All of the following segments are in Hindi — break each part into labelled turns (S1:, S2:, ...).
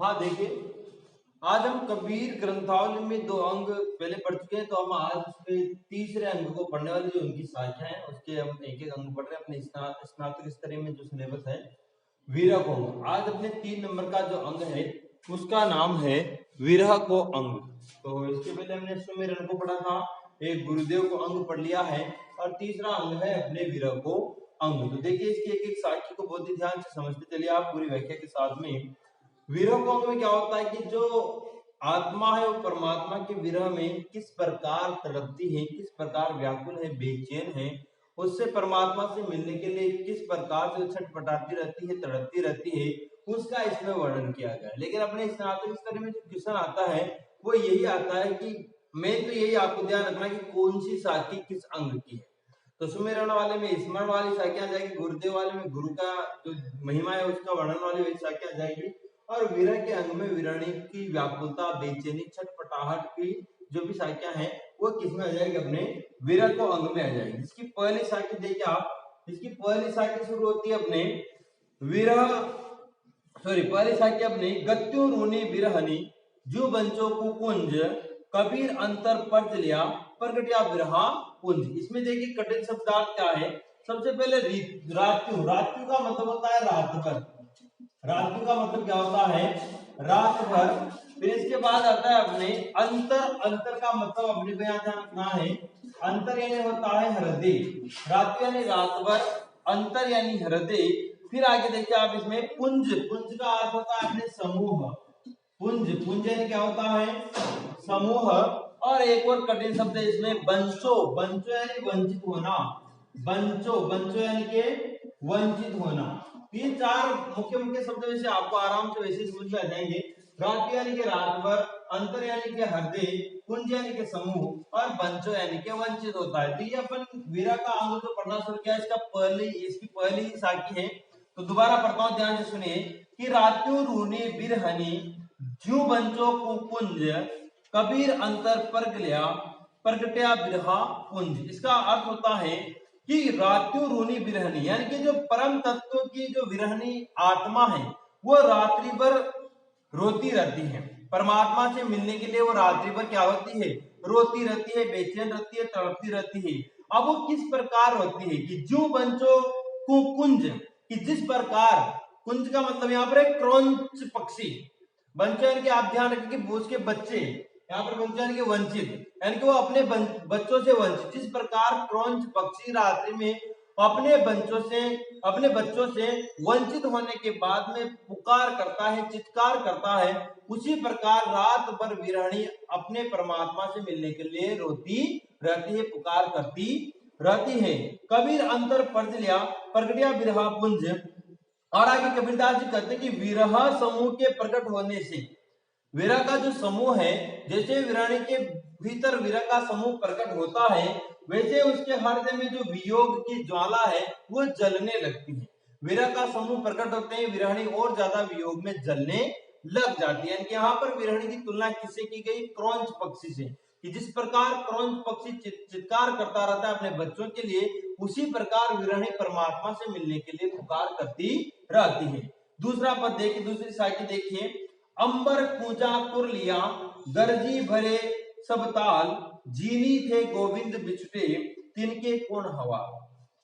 S1: हाँ देखिए, आज हम कबीर ग्रंथावली में दो अंग पहले पढ़ चुके हैं, तो हम आज उसके तीसरे अंग को पढ़ने वाले जो उनकी शाखा है उसके हम एक एक अंग पढ़ रहे हैं अपने स्नातक स्तरीय में जो सिलेबस है विरह को अंग। आज अपने 3 नंबर का जो अंग है उसका नाम है विरह को अंग। तो इसके पहले हमने सुमेरन को पढ़ा था, एक गुरुदेव को अंग पढ़ लिया है और तीसरा अंग है अपने विरह को अंग। तो देखिए इसकी एक एक शाखा को बहुत ही ध्यान से समझते चलिए आप पूरी व्याख्या के साथ में। विरह को अंग में क्या होता है कि जो आत्मा है वो परमात्मा के विरह में किस प्रकार तड़पती है, किस प्रकार व्याकुल है, बेचैन है, उससे परमात्मा से मिलने के लिए किस प्रकार से छटपटाती रहती है, तड़पती रहती है, उसका इसमें वर्णन किया गया है। लेकिन अपने स्नातक स्तर में जो क्वेश्चन आता है वो यही आता है कि मैं तो यही आपको ध्यान रखना कि कौन सी साखी किस अंग की है। तो सुमेरन वाले में स्मरण वाली साखी आ जाएगी, गुरुदेव वाले में गुरु का जो महिमा है उसका वर्णन वाली वही साखी आ जाएगी, और विरह के अंग में विरणी की व्याकुलता, बेचैनी, छटपटाहट की जो भी शाखा है वो किसमें आ जाएगी, अपने विरह को अंग में आ जाएगी। इसकी पहली शाखा देखिए आप, इसकी पहली शाखा शुरू होती है अपने विरह पहली शाखा अपने गत्यु रूनी विरहनी जू बंचो कुकुंज कबीर अंतर पर्ज लिया प्रगटिया विरहा पुंज। इसमें देखिए कठिन शब्दार्थ क्या है। सबसे पहले रात्यु, रात्यु का मतलब होता है रात भर, रात्रि का मतलब क्या होता है, रात भर। फिर इसके बाद आता है अपने अंतर, अंतर का मतलब अपने को यहाँ ध्यान रखना है, अंतर यानी होता है हृदय, रात्रि यानी रात भर, अंतर यानी हृदय। फिर आगे देखिए आप इसमें पुंज, पुंज का अर्थ होता है अपने समूह, पुंज, पुंज यानी क्या होता है, समूह। और एक और कठिन शब्द है इसमें बंचो, बंचो यानी वंचित होना, बंचो, बंचो यानी के वंचित होना। तीन चार मुख्य मुख्य शब्द वैसे आपको आराम से वैसे समझ में आ जाएंगे। रात यानी कि रात भर, अंतर यानी कि हृदय, पुंज यानी कि समूह, और बंचो यानी कि वंचित होता है। तो ये अपन विरह का अंग जो पढ़ना शुरू किया इसकी पहली शाखी है। तो दोबारा पढ़ता हूं, ध्यान से सुनिए कि रात्यु रूनी बिरहनी ज्यू बंचो कुकुंज कबीर अंतर पर्ग लिया प्रगट्या बिरहा पुंज। इसका अर्थ होता है कि रात्यु रूनी विरहनी यानी कि जो परम तत्व की जो विरहनी आत्मा है वो रात्रि भर रोती रहती है, परमात्मा से मिलने के लिए वो रात्रि भर क्या होती है, रोती रहती है, बेचैन रहती है, तड़पती रहती है। अब वो किस प्रकार रोती है कि जू बंचो कुकुंज, कि जिस प्रकार, कुंज का मतलब यहाँ पर एक क्रौंच पक्षी, बंचो यानी कि आप ध्यान रखें कि उसके बच्चे, यहाँ पर बंचो यानी कि वंचित, यानी कि वो अपने बच्चों से वंचित, जिस प्रकार क्रौंच पक्षी रात्रि में अपने बच्चों से वंचित होने के बाद में पुकार करता है, चित्कार करता है, उसी प्रकार रात भर विरहणी अपने परमात्मा से मिलने के लिए रोती रहती है, पुकार करती रहती है। कबीर अंतर पर्ज लिया प्रगटिया विरहा पुंज। और आगे कबीरदास जी कहते हैं कि विरह समूह के प्रकट होने से, विरह का जो समूह है, जैसे विरहणी के भीतर विरह का समूह प्रकट होता है वैसे उसके हृदय में जो वियोग की ज्वाला है वो जलने लगती है। विरह का समूह प्रकट होते हैं, विरहणी और ज्यादा वियोग में जलने लग जाती है। यानी यहाँ पर विरहणी की तुलना किससे की गई, क्रौंच पक्षी से, कि जिस प्रकार क्रौंच पक्षी चित्कार करता रहता है अपने बच्चों के लिए, उसी प्रकार विरहणी परमात्मा से मिलने के लिए पुकार करती रहती है। दूसरा पद देखिए, दूसरी शाखी देखिए, अंबर पूजा कुर लिया गर्जी भरे सब ताल जीनी थे गोविंद बिछुटे तिनके कोण हवा।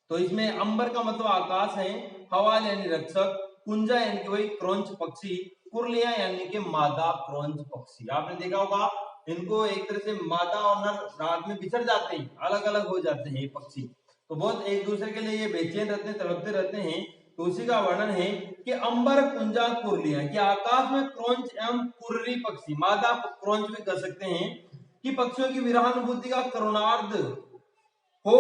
S1: तो इसमें अंबर का मतलब आकाश है, हवाल यानी रक्षक, कुंजा यानी कि वही क्रौंच पक्षी, कुरलिया यानी कि मादा क्रौंच पक्षी। आपने देखा होगा इनको एक तरह से मादा और नर रात में बिछड़ जाते हैं, अलग अलग हो जाते हैं ये पक्षी, तो बहुत एक दूसरे के लिए ये बेचैन रहते हैं, तड़पते रहते हैं। तो उसी का वर्णन है कि अंबर कुंजा कुरलिया, कि आकाश में क्रौंच एवं कुर्री पक्षी, मादा क्रौंच भी कर सकते हैं, कि पक्षियों की विरहानुभूति का करुणार्ध हो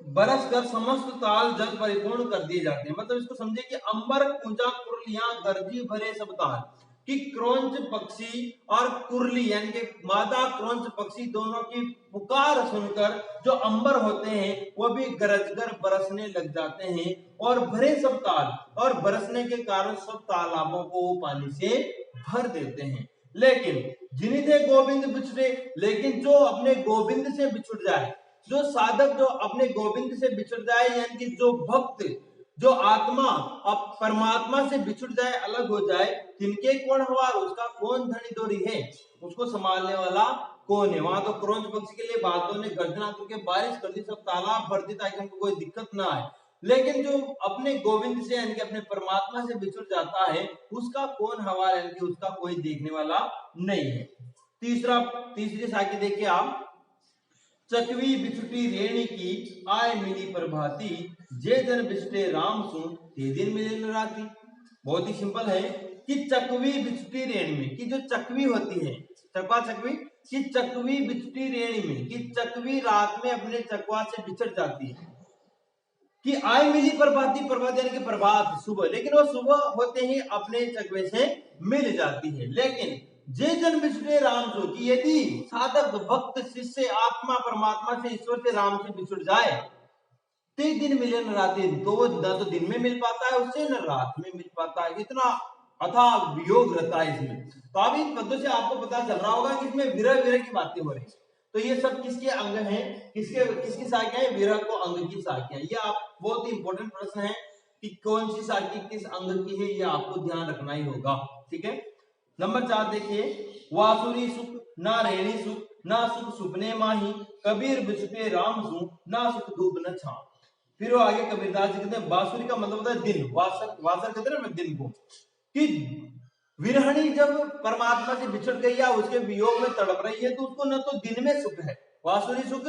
S1: बरस कर समस्त ताल जल परिपूर्ण कर दिए जाते हैं। मतलब इसको समझे कि अंबर कुंजा कुरलियां गर्जी भरे सब ताल, कि क्रौंच पक्षी और कुरली यानी कि मादा क्रौंच पक्षी दोनों की पुकार सुनकर जो अंबर होते हैं वो भी गरजकर बरसने लग जाते हैं, और भरे सब ताल, और बरसने के कारण सब तालाबों को वो पानी से भर देते हैं। लेकिन जिन्हीं थे गोविंद बिछड़े, लेकिन जो अपने गोविंद से बिछुड़ जाए, जो साधक जो अपने गोविंद से बिछड़ जाए, यानी कि जो भक्त जो आत्मा अब परमात्मा से बिछुड़ जाए, अलग हो जाए, तिनके कौन हवार, उसका कौन धनी डोरी है, उसको संभालने वाला कौन है। वहां तो क्रौंच पक्षी के लिए बादलों ने गर्जना करके बारिश कर दी, सब तालाब भर दी ताकि उनको कोई दिक्कत ना आए। लेकिन जो अपने गोविंद से यानी कि अपने परमात्मा से बिछुड़ जाता है, उसका कौन हवार, यानी कि उसका कोई देखने वाला नहीं है। तीसरी साखी देखिए आप, चकवी बिछुटी रेणी की आय मिली प्रभाती, जे जन बिछटे राम सुन ते दिन मिले न राती। बहुत ही सिंपल है कि चकवी बिछटी रेणी में, कि जो चकवी होती है, चकवा चकवी, कि चकवी बिछटी रेणी में, कि चकवी रात में अपने चकवा से बिछड़ जाती है, कि आय मिली प्रभाती, प्रभात यानी कि प्रभात सुबह, लेकिन वो सुबह होते ही अपने चकवे से मिल जाती है। लेकिन जे जन बिछड़े राम सो, कि यदि साधक भक्त शिष्य आत्मा परमात्मा से, ईश्वर से, राम से बिछुड़ जाए, ते दिन मिले न रात, तो वो न तो दिन में मिल पाता है उससे, न रात में मिल पाता है। इतना अथाह वियोग रहता है इसमें। तो अब इन पदों से आपको पता चल रहा होगा कि इसमें विरह विरह की बातें हो रही है। तो ये सब किसके अंग हैं, किसकी साखियां हैं, विरह को अंग की साखियां। ये आप बहुत ही इंपॉर्टेंट प्रश्न है कि कौन सी साखी किस अंग की है, ये आपको ध्यान रखना ही होगा। ठीक है। नंबर 4 देखिए, वासुरी सुख ना रेणी सुख, ना सुख सुपने माही, कबीर बिछुटे राम सु, ना सुख धूप न छां। फिर वो आगे कबीरदास जी कहते हैं, बांसुरी का मतलब होता है दिन, वासर, वासर कहते हैं ना दिन को, कि विरहणी जब परमात्मा से बिछड़ गई या उसके वियोग में तड़प रही है, तो उसको न तो दिन में सुख है वासुरी सुख,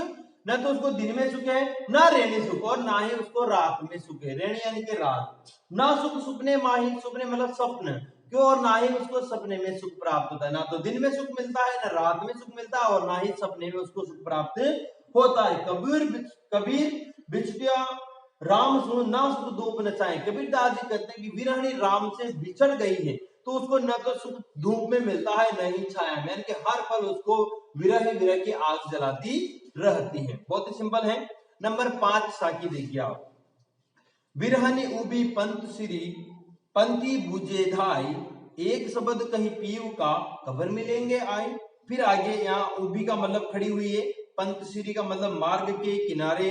S1: न तो उसको दिन में सुख है, ना रेणी सुख, और ना ही उसको रात में सुख है, रेणी यानी कि रात। ना सुख सुपने माही, सुपने मतलब स्वप्न, क्यों, और ना ही उसको सपने में सुख प्राप्त होता है। ना तो दिन में सुख मिलता है, ना रात में सुख मिलता है, और ना ही सपने में उसको सुख प्राप्त होता है। कबीर बिछटिया राम सु, ना सुख धूप न छाए। कबीरदास जी कहते हैं कि विरहणी राम से बिछड़ गई है, तो उसको न तो सुख धूप में मिलता है, न ही छाया में, यानी कि हर पल उसको विरह ही विरह की आग जलाती रहती है। बहुत ही सिंपल है। नंबर 5 साखी देखिए आप, विरहनी उबी पंत श्री पंथी बुझे धाई, एक शब्द कहीं पीयू का कबर मिलेंगे आए। फिर आगे यहाँ उबी का मतलब खड़ी हुई है, पंत श्री का मतलब मार्ग के किनारे,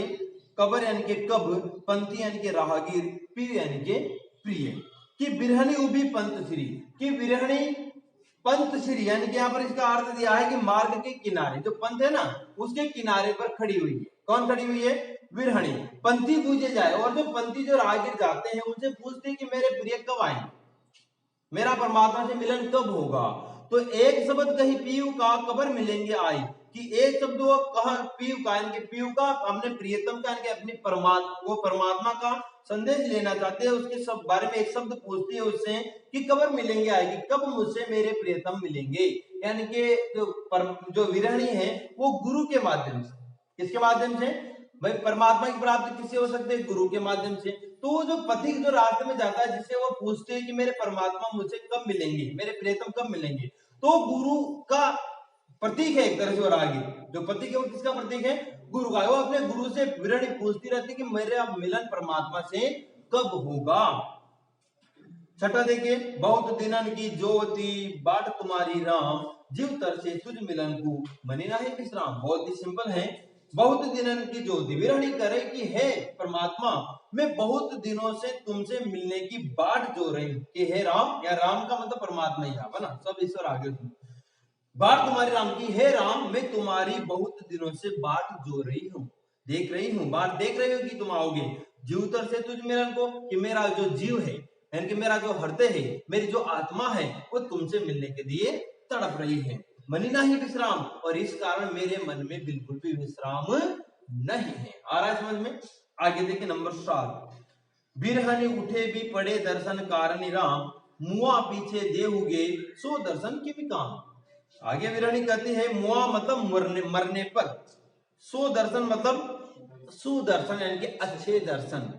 S1: कबर यानी के कब, पंथी यानी के राहगीर, पीयू यानी के प्रिय। कि बिरहनी उबी पंत श्री, कि विरहणी पंथ श्री, यानी कि यहाँ पर इसका अर्थ दिया है कि मार्ग के किनारे, जो पंथ है ना उसके किनारे पर खड़ी हुई है। कौन खड़ी हुई है, विरहणी। पंथी पूछे जाए, और जो पंथी जो राहगीर जाते हैं उनसे पूछते हैं कि मेरे प्रिय कब आएंगे, मेरा परमात्मा से मिलन कब होगा। तो एक शब्द कहीं पीयू का कबर मिलेंगे आई, कि एक शब्द वो कहा पीयू का, यानी कि पीयू का अपने प्रियतम का, यानी कि अपने वो परमात्मा का संदेश लेना चाहते हैं, उसके सब बारे में एक शब्द पूछते हैं उससे कि कबर मिलेंगे आएगी, कब मुझसे मेरे प्रियतम मिलेंगे। यानी कि जो विरहणी है वो गुरु के माध्यम से, किसके माध्यम से भाई, परमात्मा की प्राप्ति किससे हो सकती है, गुरु के माध्यम से। तो वो जो पथिक जो रास्ते में जाता है, जिससे वो पूछते हैं कि मेरे परमात्मा मुझसे कब मिलेंगे, मेरे प्रियतम कब मिलेंगे, तो गुरु का प्रतीक है एक तरह से। और आगे जो प्रतीक है वो किसका प्रतीक है, गुरु का। वो अपने गुरु से विरहणी पूछती रहती कि मेरे मिलन परमात्मा से कब होगा। छठा देखिए, बहुत दिनन की ज्योति बाट तुम्हारी राम, जीव तरसे तुझ मिलन को मनी नाही विश्राम। बहुत ही सिंपल है, बहुत दिनन की ज्योति, विरहणी करे कि है परमात्मा, मैं बहुत दिनों से तुमसे मिलने की बाट जो रही हूं, कि है राम, या राम का मतलब परमात्मा ही है ना, सब ईश्वर आगे सुन। बाट तुम्हारी राम की, है राम मैं तुम्हारी बहुत दिनों से बाट जो रही हूँ, देख रही हूँ, बाट देख रही हूँ कि तुम आओगे। जीव तर से तुझ मिलन को, कि मेरा जो जीव है, यानी कि मेरा जो हृदय है, मेरी जो आत्मा है, वो तुमसे मिलने के लिए तड़प रही है। मनी नहीं विश्राम, और इस कारण मेरे मन में बिल्कुल भी विश्राम नहीं है। आ रहा है समझ में। आगे देखिए नंबर 7, बिरहनी उठे भी पड़े दर्शन कारण राम, मुआ पीछे देहुगे सो दर्शन की भी काम। आगे विरहणी कहती है, मुआ मतलब मरने पर, सो दर्शन मतलब सुदर्शन, यानी कि अच्छे दर्शन।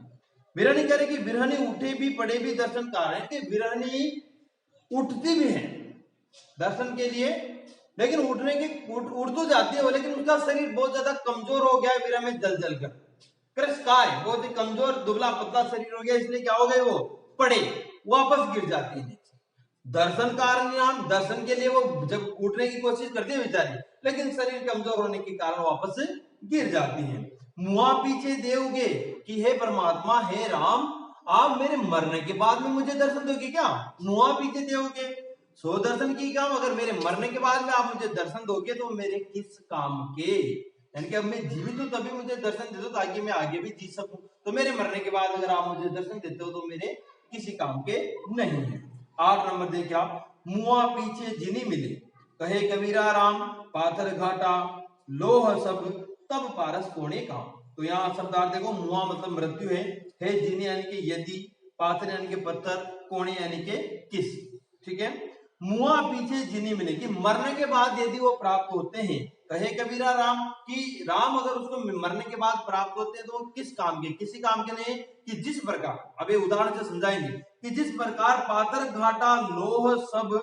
S1: विरहणी कह रही कि विरहणी उठे भी पड़े भी दर्शन कारण, कि विरहणी उठती भी है दर्शन के लिए, लेकिन उठने की उठ तो जाती है वो, लेकिन उसका शरीर बहुत ज्यादा कमजोर हो गया है विरह में जल जल कर, कृष्णकाय बहुत ही कमजोर दुबला पतला शरीर हो गया, इसलिए क्या हो गए वो पड़े, वापस गिर जाती है। दर्शन कारण नाम, दर्शन के लिए वो जब उठने की कोशिश करती है बेचारी, लेकिन शरीर कमजोर होने के कारण वापस गिर जाती है। मुआ पीछे देवगे, कि हे परमात्मा, हे राम, आप मेरे मरने के बाद में मुझे दर्शन दोगे क्या? मुआ पीछे दोगे सो दर्शन की काम, अगर मेरे मरने के बाद में आप मुझे दर्शन दोगे तो मेरे किस काम के? यानी कि अब मैं जीवित हूं तभी मुझे दर्शन दे दो ताकि मैं आगे भी जी सकूं, तो मेरे मरने के बाद अगर आप मुझे दर्शन देते हो तो मेरे किसी काम के नहीं है। 8 नंबर देखिए आप, मुआ पीछे जिनी मिले, कहे कबीरा राम, पाथर घाटा लोह सब, तब पारस कोने काम। तो यहाँ शब्दार्थ देखो, मुआ मतलब मृत्यु है जिनी यानी कि यदि, पाथर यानी कि पत्थर, कोने यानी कि किस। ठीक है, मुआ पीछे जिनी मिले कि मरने के बाद यदि वो प्राप्त होते हैं, कहे कबीरा राम कि राम अगर उसको मरने के बाद प्राप्त होते हैं तो किस काम के? किसी काम के नहीं, कि जिस प्रकार, अब उदाहरण से समझाएंगे कि जिस प्रकार पाथर घाटा लोह सब,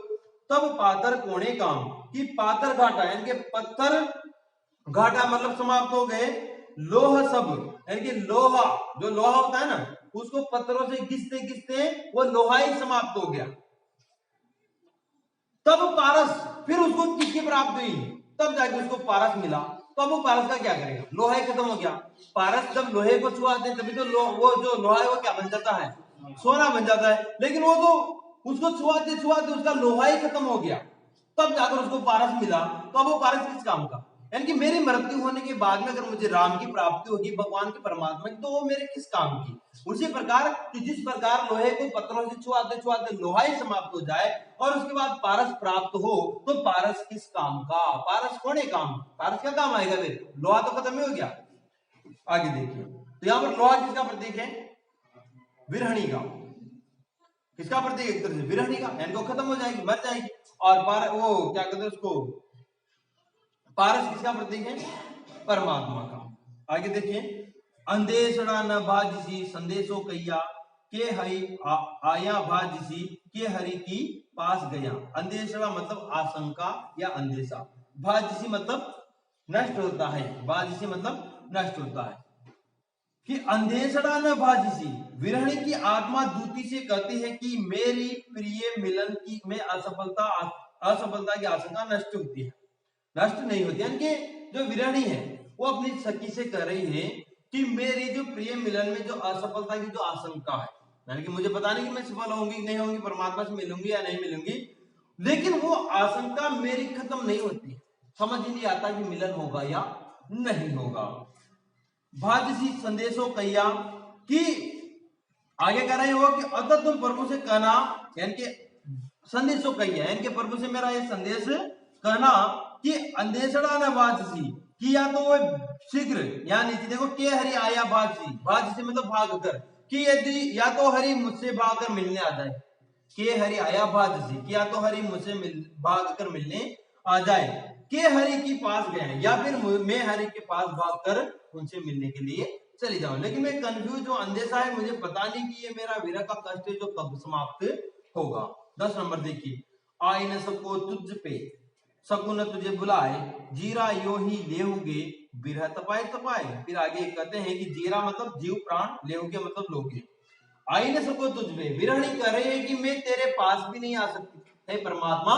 S1: तब पाथर कोने काम। कि पाथर घाटा यानी कि पत्थर घाटा मतलब समाप्त हो गए, लोह सब यानी कि लोहा, जो लोहा होता है ना उसको पत्थरों से घिसते घिसते वो लोहा ही समाप्त हो गया। तब पारस, फिर उसको किसकी प्राप्त हुई? तब जाके उसको पारस मिला। तो अब वो पारस का क्या करेगा? लोहा ही खत्म हो गया। पारस जब लोहे को छुआते तभी तो वो जो लोहा है वो क्या बन जाता है? सोना बन जाता है। लेकिन वो तो उसको छुआते छुआते उसका लोहा ही खत्म हो गया, तब जाकर उसको पारस मिला। तो अब वो पारस किस काम का? यानी कि मेरी मृत्यु होने के बाद में अगर मुझे राम की प्राप्ति होगी, भगवान की, परमात्मा की, तो वो मेरे किस काम की? उसी प्रकार कि जिस प्रकार लोहे को पत्थरों से छुआते छुआते लोहा ही समाप्त हो जाए और उसके बाद पारस प्राप्त हो, तो पारस किस काम का? पारस कौन है काम? पारस क्या काम आएगा? फिर लोहा तो खत्म ही हो गया। आगे देखिए, तो यहाँ पर लोहा किसका प्रतीक है? विरहणी का। किसका प्रतीक? एक तरह से विरहणी का, यानी वो खत्म हो जाएगी, मर जाएगी। और वो क्या कहते हैं उसको, पारस किसका प्रतीक है? परमात्मा का। आगे देखिए, अंधेसड़ा न भाजिसी संदेशो कैया, के हरि आया भाजिसी, के हरि की पास गया। अंधेसड़ा मतलब आशंका या अंदेशा, भाजिसी मतलब नष्ट होता है, भाजिसी मतलब नष्ट होता है। कि अंधेसड़ा न भाजिसी, विरहणी की आत्मा दूती से कहती है कि मेरी प्रिय मिलन की में असफलता की आशंका नष्ट होती है, नष्ट नहीं होती। यानी कि जो विरहणी है वो अपनी सखी से कह रही है कि मेरी जो प्रिय मिलन में जो असफलता की जो आशंका है, यानी कि मुझे पता नहीं कि मैं सफल होंगी नहीं होंगी, परमात्मा से मिलूंगी या नहीं मिलूंगी, लेकिन वो आशंका मेरी खत्म नहीं होती। समझ ही नहीं आता कि मिलन होगा या नहीं होगा। भाजसी संदेशो कैया, कि आगे कह रहे हो कि अतः तुम प्रभु से कहना, यानी कि संदेशो कैया यानी कि प्रभु से मेरा ये संदेश कहना कि अंधेसड़ा न भाजसी, कि या तो वो शीघ्र, या नीचे देखो के हरि आया भाजसी, भाजसी मतलब भाग कर, कि यदि या तो हरि मुझसे भाग कर मिलने आ जाए, के हरि आया भाजसी, कि या तो हरि मुझसे भाग कर मिलने आ जाए, के हरि के पास गए, या फिर मैं हरि के पास भाग कर उनसे मिलने के लिए चली जाऊं। लेकिन मैं कंफ्यूज हूं, अंदेशा है, मुझे पता नहीं कि ये मेरा विरह का कष्ट है जो कब समाप्त होगा। 10 नंबर देखिए, आई न सको तुझ पे, सकुन तुझे बुलाए, जीरा यो ही लेहुगे, बिरह तपाए तपाए। फिर आगे कहते हैं कि जीरा मतलब जीव प्राण, लेहुगे मतलब लोगे। आई न सको तुझ पे, विरहणी कह रही है कि मैं तेरे पास भी नहीं आ सकती, हे परमात्मा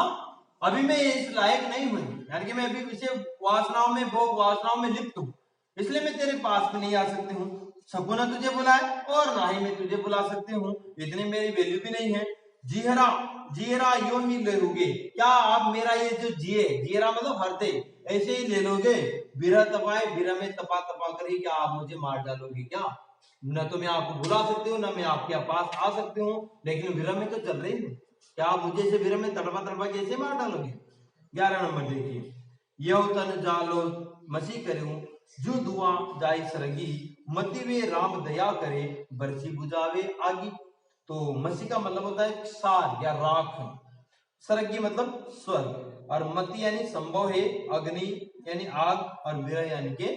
S1: अभी मैं इस लायक नहीं हूं, यानी कि मैं अभी विषय वासनाओं में, भोग वासनाओं में लिप्त हूं, इसलिए मैं तेरे पास भी नहीं आ सकती हूँ। सकुना तुझे बुलाए और ना ही मैं तुझे बुला सकती हूँ, इतनी मेरी वैल्यू भी नहीं है। जीहरा, जीरा यो ही ले लोगे, क्या आप मेरा ये जो जिए, जीरा मतलब हरते, ऐसे ही ले लोगे? बिरह तपाए, बिरह में तपा तपा कर ही क्या आप मुझे मार डालोगे क्या? न तो मैं आपको बुला सकती हूँ, न मैं आपके पास आ सकती हूँ, लेकिन विरह में तो चल रही हूँ, क्या आप मुझे से विरह में तड़पा तड़पा कैसे मार डालोगे? 11 नंबर देखिए, यह तन जालो मसी करूं, जो दुआ जाय सरगी, मति वे राम दया करे, बरसी बुझावे आगी। तो मसी का मतलब होता है सार या राख, सरगी मतलब स्वर्ग, और मति यानी संभव है, अग्नि यानी आग, और विरह यानी के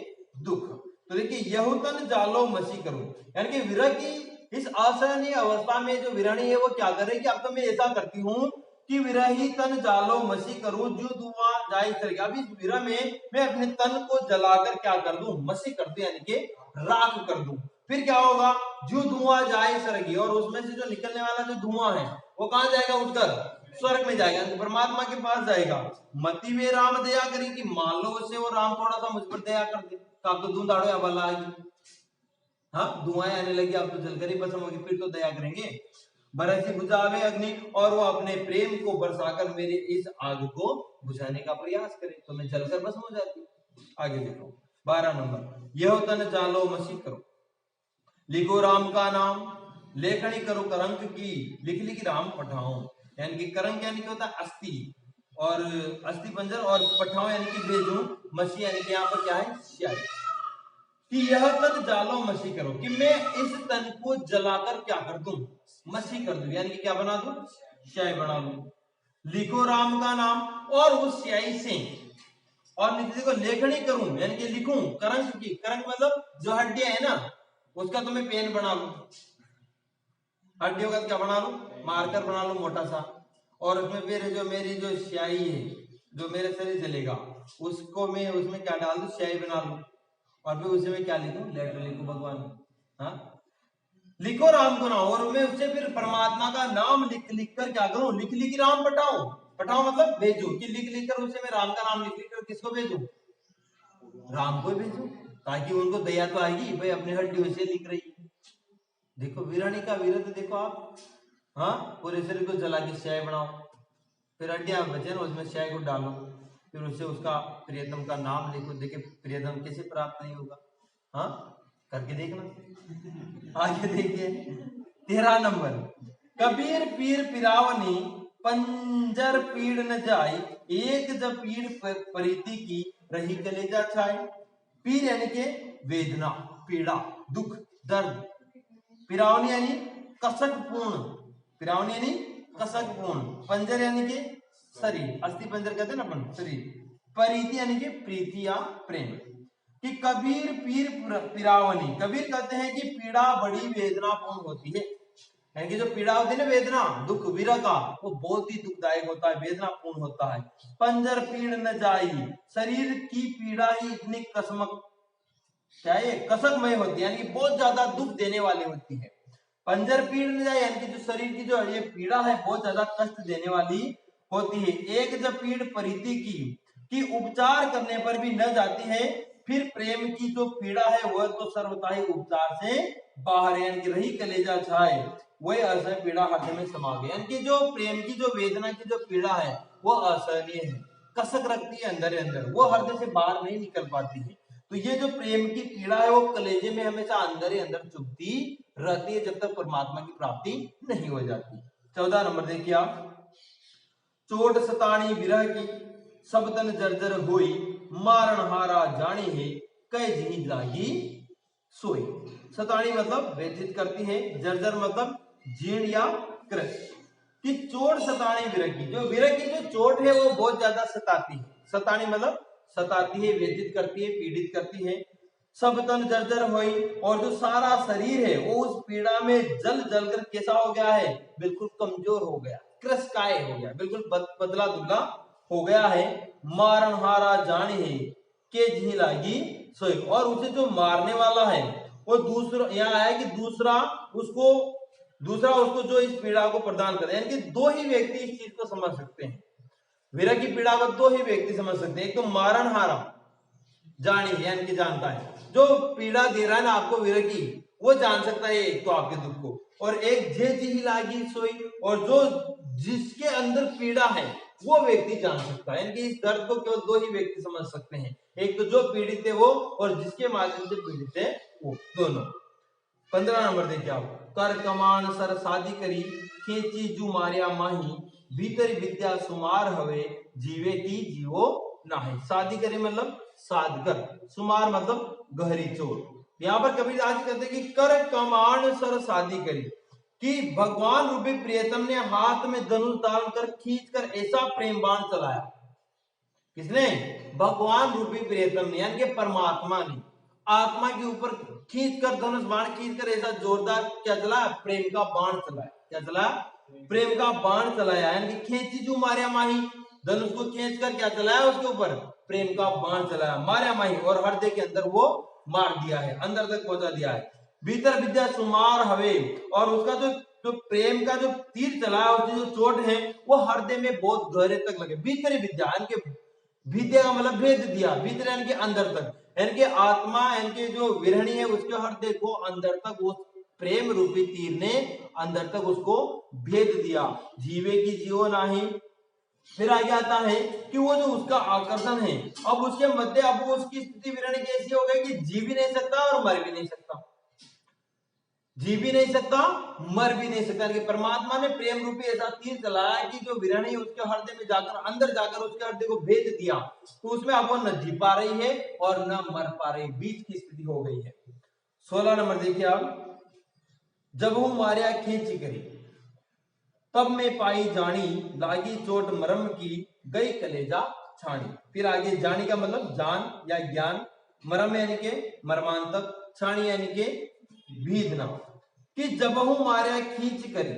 S1: दुख। तो देखिए, यह तन जालो मसी करो, यानी कि विरह की इस असहनीय अवस्था में जो विरहणी है वो क्या कर रही है कि अब तो मैं ऐसा करती हूँ कि विरही तन जालो मसी करूं, जो धुआं जाए सर। अब इस विरह में मैं अपने तन को जलाकर क्या कर दूं? मसी कर दूं, यानी कि राख कर दूं। फिर क्या होगा? जो धुआं जाए सरगी, और उसमें से जो निकलने वाला जो धुआं है वो कहां जाएगा? उठकर स्वर्ग में जाएगा, तो परमात्मा के पास जाएगा। मति में राम दया करी, कि मान लो उससे वो राम थोड़ा सा मुझ पर दया कर दे, तो आप तो धुंधाड़ो या बला आएगी। हाँ, धुआं आने लगी, अब तो जलकर ही भस्म होगी, फिर तो दया करेंगे। बरसी बुझावे अग्नि, और वो अपने प्रेम को बरसाकर मेरे इस आग को बुझाने का प्रयास करे, तो मैं जलकर भस्म हो जाती। आगे देखो 12 नंबर, यह तन जालो मसी करो, लिखो राम का नाम, लेखनी करो करंक की, लिख लिख राम पठाओ। यानी कि करंक यानी कि होता है अस्थि, और अस्थि पंजर, और पठाओ यानी कि भेजू, मसी यानी कि यहाँ पर क्या है, स्याही। कि यह तन जालो मसी करो, कि मैं इस तन को जलाकर क्या कर दूं, मसी कर दूं, यानी कि क्या बना दूं, स्याही बना दूं। लिखो राम का नाम, और उस स्याही से, और लिख को लेखनी करूं, यानी कि लिखूं करंक की, करंक मतलब जो हड्डियां है ना, उसका तो मैं पेन बना लूं, हड्डियों का क्या बना लूं, मार्कर बना लूं मोटा सा, और उसमें फिर जो मेरी जो स्याही है, जो मेरे शरीर जलेगा, उसको मैं उसमें क्या डाल दूं, स्याही बना लूं, और फिर उसे मैं क्या लिखूं, लेटर लिखूं भगवान। हाँ, लिखो राम को नाम, और मैं उससे फिर परमात्मा का नाम लिख लिख कर क्या करूं, लिख लिख राम पठाऊं, पठाऊं मतलब भेजू, कि लिख लिख कर उसे मैं राम का नाम लिख लिख कर किसको भेजू, राम को भेजू, ताकि उनको दया तो आएगी, भाई अपनी हड्डियों से लिख रही है। देखो वीरानी का वीरत देखो आप, हाँ, पूरे शरीर को जला के स्याही बनाओ, फिर हड्डियां बचे ना उसमें स्याही को डालो, फिर उससे उसका प्रियतम का नाम लिखो, देखे प्रियतम कैसे प्राप्त नहीं होगा। हाँ, करके देखना। आगे देखिए 13 नंबर, कबीर पीर पिरावनी, पंजर पीड़ न जाई, एक जब पीड़ परिति की, रही कलेजा छाई। पीर यानी के वेदना, पीड़ा, दुख, दर्द, पिरावनी यानी कसक पूर्ण, पिरावनी यानी कसक पूर्ण, पंजर यानी के शरीर, अस्थि पंजर कहते हैं ना अपन शरीर, प्रीति यानी के प्रीति या प्रेम। कि कबीर पीर पिरावनी, कबीर कहते हैं कि पीड़ा बड़ी वेदनापूर्ण होती है, यानी कि जो पीड़ा होती है ना, वेदना, दुख, विरह का, वो बहुत ही दुखदायक होता है, वेदनापूर्ण होता है। पंजर पीड़ न जाई, शरीर की पीड़ा ही इतनी कसमक, क्या है, कसकमय होती है, यानी कि बहुत ज्यादा दुख देने वाली होती है। पंजर पीड़ न जाए, यानी कि जो शरीर की जो ये पीड़ा है बहुत ज्यादा कष्ट देने वाली होती है। एक जब पीड़ परिधि की, कि उपचार करने पर भी न जाती है, फिर प्रेम की जो पीड़ा है वह तो सर्वथा ही उपचार से बाहर, यानी कि रही कलेजा छाए, वही असह्य पीड़ा हृदय में समा गई। यानी कि जो प्रेम की जो वेदना की जो पीड़ा है वो असहनीय है, कसक रखती है अंदर अंदर, वो हृदय से बाहर नहीं निकल पाती है। तो ये जो प्रेम की पीड़ा है वो कलेजे में हमेशा अंदर ही अंदर चुभती रहती है, जब तक परमात्मा की प्राप्ति नहीं हो जाती। 14 नंबर देखिए आप, चोट सतानी विरह की, सब तन जर्जर होई, मारण हारा जानी है, कई जी लागी सोई। सतानी मतलब व्यथित करती है, जर्जर मतलब जीर्ण या क्रश, कि चोट सतानी विरह की, जो विरह की जो चोट है वो बहुत ज्यादा सताती है, सतानी मतलब सताती है, व्यथित करती है, पीड़ित करती है। सब तन जर्जर हुई, और जो सारा शरीर है वो उस पीड़ा में जल जल कर कैसा हो गया है, बिल्कुल कमजोर हो गया, क्रशकाय हो गया, बिल्कुल पतला दुबला हो गया है। मारन हारा जाने है, के जी लागी सोई, और उसे जो मारने वाला है वो दूसरा, यहाँ है कि दूसरा उसको जो इस पीड़ा को प्रदान करे, यानी कि दो ही व्यक्ति इस चीज को समझ सकते हैं, विरह की पीड़ा को दो ही व्यक्ति समझ सकते हैं, एक तो मारन हारा जानी, यानी कि जानता है, जो पीड़ा दे रहा है ना आपको विरह की, वो जान सकता है एक तो आपके दुख को, और एक जे जी लागी सोई, और जो जिसके अंदर पीड़ा है वो व्यक्ति जान सकता है, यानी कि इस दर्द को केवल दो ही व्यक्ति समझ सकते हैं, एक तो जो पीड़ित है वो, और जिसके माध्यम से पीड़ित है वो, दोनों। 15 नंबर देखिए आप, कर कमान सर शादी करी, खेची जू मारिया माही, भीतर विद्या सुमार हवे, जीवे की जीवो नाही। शादी करी मतलब साध कर, सुमार मतलब गहरी चोट। यहाँ पर कबीर दास कहते हैं कि कर कमान सर शादी करी, कि भगवान रूपी प्रियतम ने हाथ में धनुष डालकर खींच कर ऐसा प्रेम बाण चलाया, किसने, भगवान रूपी प्रियतम ने, यानी कि परमात्मा ने आत्मा के ऊपर खींचकर धनुष बाण खींचकर ऐसा जोरदार क्या चलाया, प्रेम का बाण चलाया, क्या चलाया, प्रेम का बाण चलाया, यानी कि खेची जू मारिया माही, धनुष को खींचकर क्या चलाया उसके ऊपर, प्रेम का बाण चलाया, मारिया माही, और हृदय के अंदर वो मार दिया है, अंदर तक पहुंचा दिया है। भीतर विद्या सुमार हवे, और उसका जो प्रेम का जो तीर चलाया, उसकी जो चोट है वो हृदय में बहुत गहरे तक लगे। भीतरी विद्या यानी कि विद्या का मतलब भेद दिया, भीतर यानी कि अंदर तक, यानी कि आत्मा यानी कि जो विरहणी है उसके हृदय को अंदर तक वो प्रेम रूपी तीर ने अंदर तक उसको भेद दिया। जीवे की जीव नाही। फिर आगे आता है कि वो जो उसका आकर्षण है, अब उसके मध्य अब वो उसकी स्थिति विरहणी कैसी हो गई कि जी भी नहीं सकता और मर भी नहीं सकता। जी भी नहीं सकता, मर भी नहीं सकता। कि परमात्मा ने प्रेम रूपी ऐसा तीर चलाया कि जो विरहणी उसके हृदय में जाकर अंदर जाकर उसके हृदय को भेद दिया, तो उसमें अब वो न जी पा रही है और न मर पा रही, बीच की स्थिति हो गई है। 16 नंबर देखिए आप, जब हूं मारिया खींची करी तब मैं पाई जानी, लागी चोट मरम की गई कलेजा छानी। फिर आगे जानी का मतलब जान या ज्ञान, मरम यानी के मर्मांतक, छानी यानी के भेदना। कि जब हूं मारिया खींच करी,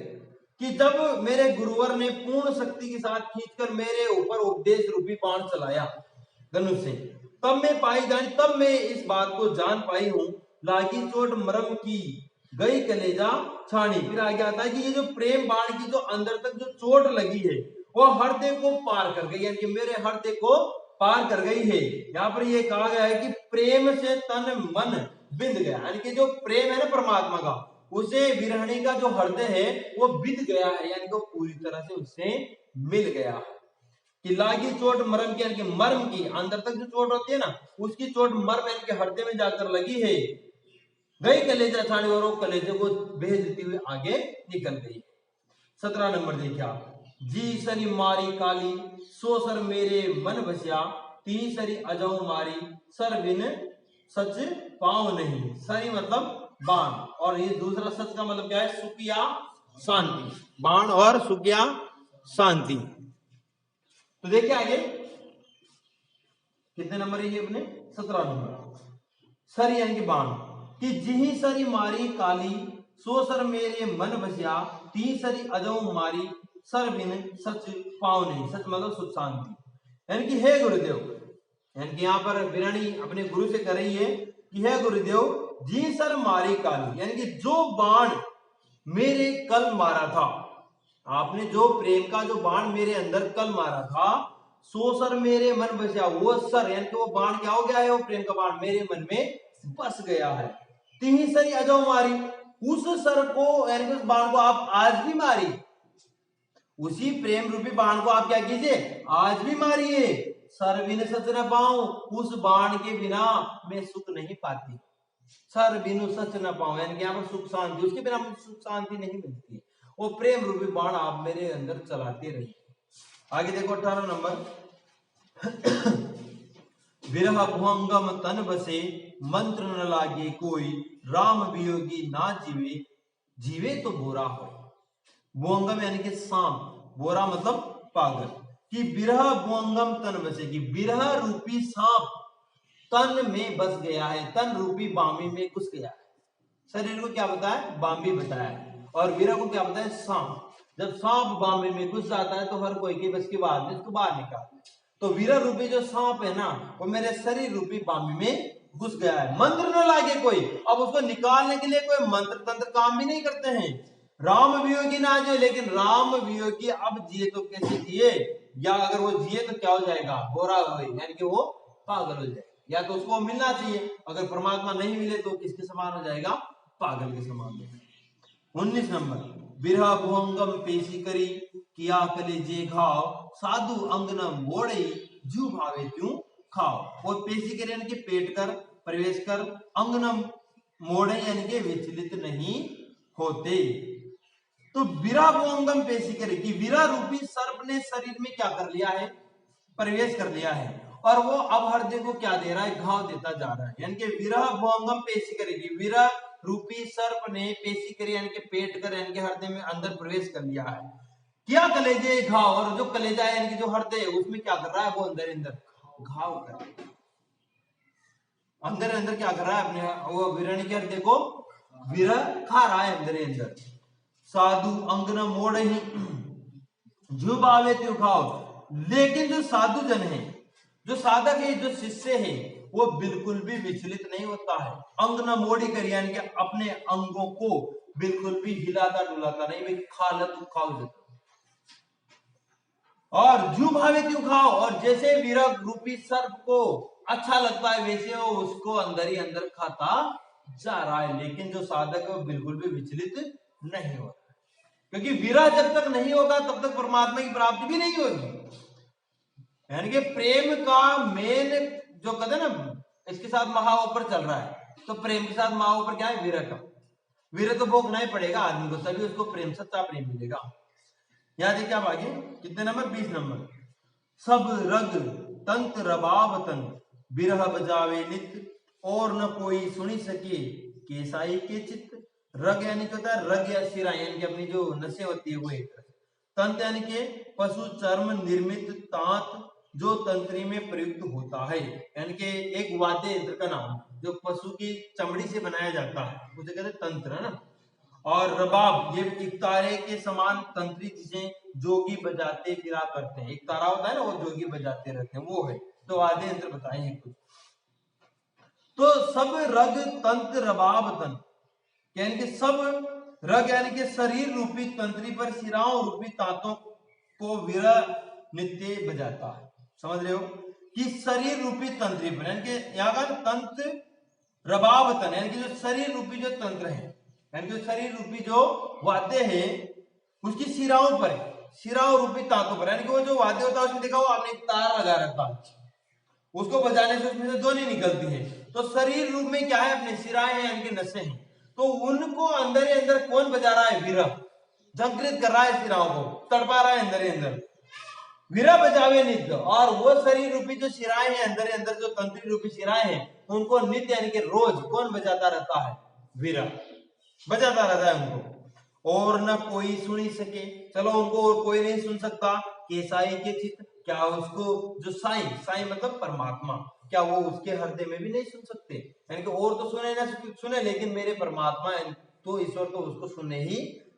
S1: कि जब मेरे गुरुवर ने पूर्ण शक्ति के साथ खींचकर मेरे ऊपर उपदेश रूपी बाण चलाया धनुष से, तब मैं पाई जानी, तब मैं इस बात को जान पाई हूं, लागी चोट मरम की गई कलेजा छानी। फिर आगे आता है कि ये जो प्रेम बाण की जो अंदर तक जो चोट लगी है वो हृदय को पार कर गई, यानी कि मेरे हृदय को पार कर गई है। यहाँ पर ये कहा गया है कि प्रेम से तन मन बिंद गया, यानी कि जो प्रेम है ना परमात्मा का, उसे विरहणी का जो हृदय है वो बिंद गया है, यानी कि पूरी तरह से उससे मिल गया है। कि लागी चोट मरम की, यानी कि मर्म की, अंदर तक जो चोट होती है ना उसकी चोट मर्म यानी कि हृदय में जाकर लगी है, गई कलेजा छानी, और वो कलेजे को भेजती हुई आगे निकल गई। 17 नंबर देखिए आप, जी सरी मारी काली सो सर मेरे मन बसिया, तीन सरी अजौ मारी सर बिन सच पाँव नहीं। सरी मतलब बाण, और ये दूसरा सच का मतलब क्या है, सुख या शांति। बाण और सुख या शांति। तो देखिए आगे कितने नंबर है ये अपने, 17 नंबर। सर यानी कि बाण, कि जिही सरी मारी काली सो सर मेरे मन बसिया, ती सरी अजौ मारी सर बिन सच पाँव नहीं। सच मतलब सुख शांति, यानी कि हे गुरुदेव, यानी कि यहाँ पर विरणी अपने गुरु से कर रही है कि हे गुरुदेव, जी सर मारी काली, यानी कि जो बाण मेरे कल मारा था, आपने जो प्रेम का जो बाण मेरे अंदर कल मारा था, सो सर मेरे मन बसा, वो सर यानी कि वो बाण क्या हो गया है, वो प्रेम का बाण मेरे मन में बस गया है। तीन सरी अजौ मारी, उस सर को यानी कि उस बाण को आप आज भी मारी, उसी प्रेम रूपी बाण को आप क्या कीजिए, आज भी मारिए। सर बिन सच न पाऊं, उस बाण के बिना मैं सुख नहीं पाती। सर बिनु सच न पाऊं, यानी कि यहाँ पर सुख शांति, उसके बिना मुझे सुख शांति नहीं मिलती। वो प्रेम रूपी बाण आप मेरे अंदर चलाते रहिए। आगे देखो 18 नंबर, विरह भुअंगम तन बसे मंत्र न लागे कोई, राम वियोगी ना जीवे जीवे तो बुरा हो। भुअंगम यानी कि सांप, बोरा मतलब पागल। कि विरह भुअंगम तन बसे, कि विरह रूपी सांप तन में बस गया है, तन रूपी बामी में घुस गया है। शरीर को क्या बताया, बामी बताया है, और विरह को क्या बताया, सांप। जब सांप बामी में घुस जाता है तो हर कोई की बस की बात नहीं, उसको बाहर निकाल। तो विरह रूपी जो सांप है ना वो मेरे शरीर रूपी बामी में घुस गया है, मंत्र न लागे कोई, अब उसको निकालने के लिए कोई मंत्र तंत्र काम भी नहीं करते हैं। राम वियोगी ना जिए, लेकिन राम वियोगी अब जिए तो कैसे जिए, या अगर वो जिए तो क्या हो जाएगा, गोरा हो, यानी कि वो पागल हो जाएगा। या तो उसको मिलना चाहिए, अगर परमात्मा नहीं मिले तो किसके समान हो जाएगा, पागल के समान। 19 नंबर, बिरहा भुअंगम पेशी करी किया कलेजे घाव, साधु अंग न मोड़ई जू भावे त्यों खाओ। वो पेशी करे यानी कि पेट कर, प्रवेश कर, अंग न मोड़े यानी कि विचलित नहीं होते। तो विरा भुअंगम पेशी करे, कि विरा रूपी सर्प ने शरीर में क्या कर लिया है, प्रवेश कर लिया है, और वो अब हृदय को क्या दे रहा है, घाव देता जा रहा है। यानी कि विरह भुअंगम पेशी करेगी, विरह रूपी सर्प ने पेशी करी यानी कि पेट कर, यानी कि हृदय में अंदर प्रवेश कर लिया है। क्या कलेजे घाव, और जो कलेजा है यानी कि जो हृदय है उसमें क्या कर रहा है, वो अंदर अंदर घाव कर रहा है, अंदर अंदर क्या कर रहा है, अपने वो विरणी के हृदय को विरह खा रहा है अंदर अंदर। साधु अंग न मोड़ ही जो भावे त्यो खाओ, लेकिन जो साधु जन है, जो साधक है, जो शिष्य है, वो बिल्कुल भी विचलित नहीं होता है। अंग न मोड़ी कर, यानी कि अपने अंगों को बिल्कुल भी हिलाता डुलाता नहीं, भाई खा लो तू खाओ, और जू भावे क्यों खाओ, और जैसे विरह रूपी सर्प को अच्छा लगता है वैसे वो उसको अंदर ही अंदर खाता जा रहा है, लेकिन जो साधक है वो बिल्कुल भी विचलित नहीं होता, क्योंकि विरह जब तक नहीं होगा तब तक परमात्मा की प्राप्ति भी नहीं होगी। यानी कि प्रेम का मेन जो कहते हैं ना, इसके साथ महा ऊपर चल रहा है, तो प्रेम के साथ महा ऊपर क्या है, विरह का। विरह तो भोगना ही पड़ेगा आदमी को, तभी उसको प्रेम, सच्चा प्रेम मिलेगा। यहाँ देखिए आप आगे कितने नंबर, 20 नंबर। सब रग तंत रबाब तन बिरह बजावे नित, और न कोई सुनी सके केसाई के चित्त। रग यानी क्या होता है, रग या सिरा यानी कि अपनी जो नसें होती है वो एक। तंत यानी कि पशु चर्म निर्मित तात जो तंत्री में प्रयुक्त होता है, यानी कि एक वाद्य यंत्र का नाम जो पशु की चमड़ी से बनाया जाता है उसे कहते हैं तंत्र, है ना। और रबाब ये एक तारे के समान तंत्री जिसे जोगी बजाते गिरा करते हैं, एक तारा होता है ना वो जोगी बजाते रहते हैं, वो है। तो वाद्य यंत्र बताए हैं कुछ। तो सब रग तंत्र रबाब तंत्र यानी कि सब रग यानी कि शरीर रूपी तंत्री पर सिराओं रूपी तांतों को विरह नित्य बजाता है। समझ रहे हो कि शरीर रूपी तंत्री पर, यानी कि यहाँ का तंत्र रबाब तन यानी कि जो शरीर रूपी जो तंत्र है, यानी कि शरीर रूपी जो वाद्य है उसकी सिराओं पर, सिराओं रूपी तांतों पर, यानी कि वो जो वाद्य होता है उसमें देखा हो आपने एक तार लगा रखा है, उसको बजाने से उसमें से ध्वनि निकलती है। तो शरीर रूप में क्या है, अपने सिराएं हैं यानी कि नसें हैं, तो उनको अंदर ही अंदर कौन बजा रहा है, विरह जागृत कर रहा है, सिराओं को तड़पा रहा है अंदर ही अंदर, विरह बजावे नित्य। और वो शरीर रूपी जो सिराएं हैं अंदर ही अंदर, जो तंत्री रूपी सिराएं हैं उनको नित्य यानी कि रोज कौन बजाता रहता है, विरह बजाता रहता है उनको। और न कोई सुनी सके, चलो उनको और कोई नहीं सुन सकता, केसाई के चित्त, क्या उसको जो साई, साई मतलब परमात्मा, क्या वो उसके हृदय में भी नहीं सुन सकते, यानी कि और तो सुने ना सुने, लेकिन मेरे परमात्मा तो ईश्वर तो उसको सुनने ही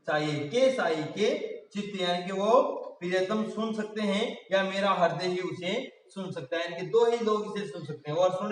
S1: चाहिए। के साई के चित्त यानी कि वो प्रियतम सुन सकते हैं, या मेरा हृदय ही उसे सुन सकता है, यानी कि दो ही लोग इसे सुन सकते हैं। और सुन